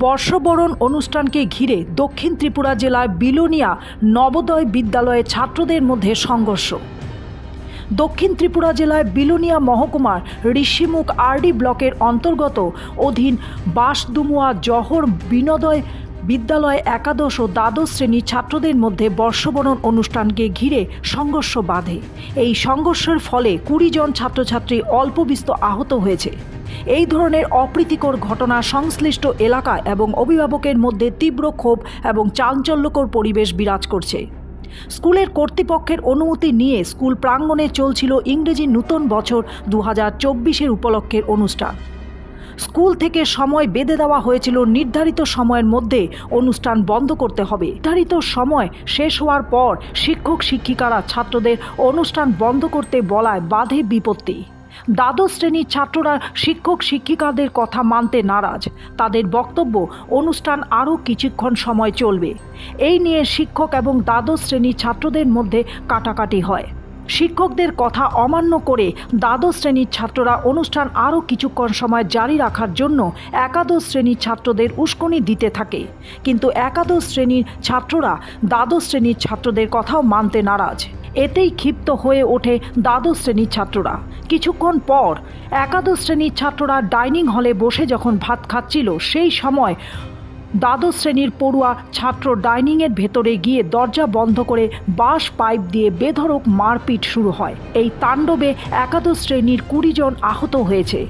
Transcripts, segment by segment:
বর্ষবরণ অনুষ্ঠানকে ঘিরে দক্ষিণ ত্রিপুরা জেলার বিলোনিয়া নবোদয় বিদ্যালয়ে ছাত্রদের মধ্যে সংঘর্ষ। দক্ষিণ ত্রিপুরা জেলার বিলোনিয়া মহকুমার ঋষিমুখ আরডি ব্লকের অন্তর্গত অধীন বাঁশদুমুয়া জহর বিনোদয় বিদ্যালয়ে একাদশ ও দ্বাদশ শ্রেণীর ছাত্রদের মধ্যে বর্ষবরণ অনুষ্ঠানকে ঘিরে সংঘর্ষ বাধে। এই সংঘর্ষের ফলে 20 জন ছাত্রছাত্রী অল্পবিস্তর আহত হয়েছে। এই ধরনের অপ্রীতিকর ঘটনা সংশ্লিষ্ট এলাকা এবং অভিভাবকের মধ্যে তীব্র ক্ষোভ এবং চাঞ্চল্যকর পরিবেশ বিরাজ করছে। স্কুলের কর্তৃপক্ষের অনুমতি নিয়ে স্কুল প্রাঙ্গণে চলছিল ইংরেজি নূতন বছর 2024 উপলক্ষের অনুষ্ঠান। স্কুল থেকে সময় বেঁধে দেওয়া হয়েছিল, নির্ধারিত সময়ের মধ্যে অনুষ্ঠান বন্ধ করতে হবে। নির্ধারিত সময় শেষ হওয়ার পর শিক্ষক শিক্ষিকারা ছাত্রদের অনুষ্ঠান বন্ধ করতে বলায় বাধে বিপত্তি। দ্বাদশ শ্রেণীর ছাত্ররা শিক্ষক শিক্ষিকাদের কথা মানতে নারাজ। তাদের বক্তব্য, অনুষ্ঠান আরও কিছুক্ষণ সময় চলবে। এই নিয়ে শিক্ষক এবং দ্বাদশ শ্রেণীর ছাত্রদের মধ্যে কাটাকাটি হয়। শিক্ষকদের কথা অমান্য করে দ্বাদশ শ্রেণীর ছাত্ররা অনুষ্ঠান আরও কিছুক্ষণ সময় জারি রাখার জন্য একাদশ শ্রেণীর ছাত্রদের উস্কানি দিতে থাকে, কিন্তু একাদশ শ্রেণীর ছাত্ররা দ্বাদশ শ্রেণীর ছাত্রদের কথাও মানতে নারাজ। এতেই ক্ষিপ্ত হয়ে ওঠে দ্বাদশ শ্রেণীর ছাত্ররা। কিছুক্ষণ পর একাদশ শ্রেণীর ছাত্ররা ডাইনিং হলে বসে যখন ভাত খাচ্ছিল, সেই সময় দ্বাদশ শ্রেণীর পড়ুয়া ছাত্র ডাইনিংয়ের ভেতরে গিয়ে দরজা বন্ধ করে বাঁশ পাইপ দিয়ে বেধড়ক মারপিট শুরু হয়। এই তাণ্ডবে একাদশ শ্রেণীর 20 জন আহত হয়েছে।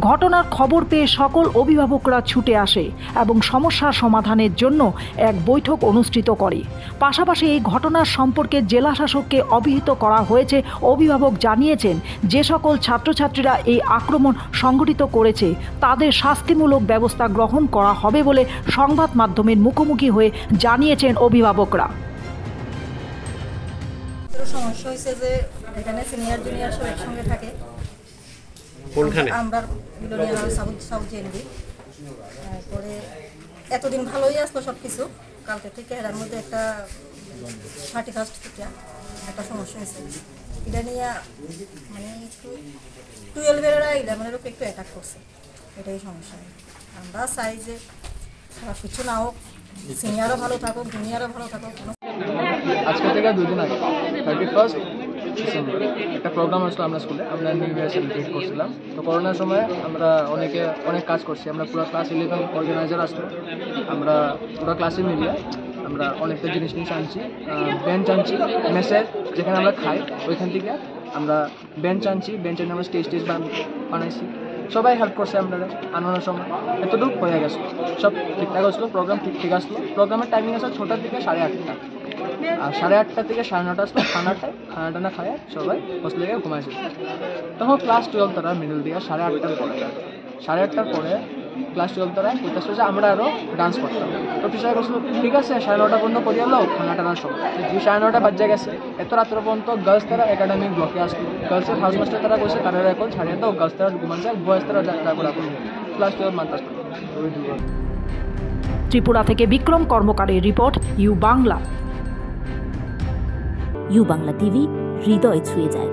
ঘটনার খবর পেয়ে সকল অভিভাবকরা ছুটে আসে এবং সমস্যার সমাধানের জন্য এক বৈঠক অনুষ্ঠিত করে। পাশাপাশি এই ঘটনার সম্পর্কে জেলা শাসককে অবহিত করা হয়েছে। অভিভাবক জানিয়েছেন, যে সকল ছাত্রছাত্রীরা এই আক্রমণ সংঘটিত করেছে তাদের শাস্তিমূলক ব্যবস্থা গ্রহণ করা হবে বলে সংবাদ মাধ্যমের মুখোমুখি হয়ে জানিয়েছেন অভিভাবকরা। সমস্যা হয়েছে যে এখানে সিনিয়র জুনিয়র সব একসঙ্গে থাকে। আমরা সাউথ জেনবি তারপরে এতদিন ভালোই আসলো সব কিছু। কালকে থেকে এর মধ্যে একটা 31 থেকে একটা সমস্যা হয়েছে। এটা নিয়ে মানে একটু 12-এরা 11-এর উপর একটু অ্যাটাক করছে। এটাই সমস্যা। আমরা চাই যে খারাপ কিছু না হোক, সিনিয়রও ভালো থাকুক, জুনিয়রও ভালো থাকুক। আজকে থেকে 2 দিন আগে 31 ডিসেম্বর একটা প্রোগ্রাম আসলো আমরা স্কুলে। আমরা নিউ ইয়ার সেলিব্রেট করছিলাম। তো করোনার সময় আমরা অনেক কাজ করছি। আমরা পুরো ক্লাস 11 অর্গানাইজার আসলো। আমরা পুরো ক্লাসে মিলিয়ে আমরা অনেকটা জিনিস আনছি। বেঞ্চ আনছি, মেসের যেখানে আমরা খাই ওইখান থেকে আমরা বেঞ্চ আনছি। বেঞ্চ এনে আমরা স্টেজ বানাইছি। সবাই হেল্প করছে আমরা আনানোর সময়। এতটুকু হয়ে গেছে, সব ঠিকঠাক আসলো। প্রোগ্রাম ঠিক আসলো। প্রোগ্রামের টাইমিং আসলো 6টা থেকে 8:30। আর 8:30 থেকে 9:30 আসলো। খানাটা না খায় সবাই হোস্টেলে গিয়ে ঘুমাইছিল। তখন ক্লাস 12 তারা মিডল দিয়ে 8:30টার পরে 8:30টার পরে ক্লাস 12 তারা করতেছিল যে আমরা আরও ডান্স করতাম। তো টিচার বলছিল, ঠিক আছে 9:30 পর্যন্ত করিয়ে এলো খানা টানার সময়। যে 9:30 বাজে গেছে, এত রাত্র পর্যন্ত গার্লস তারা একাডেমিক ব্লকে আসলো। গার্লসের হাউস মাস্টার তারা বলছে তারা এখন ছাড়িয়ে দাও, গার্লস তারা ঘুমাচ্ছে, বয়েজ তারা যাত্রা ক্লাস 12 মানতে। ত্রিপুরা থেকে বিক্রম কর্মকারের report, U Bangla. U Bangla TV, হৃদয় ছুঁয়ে যায়।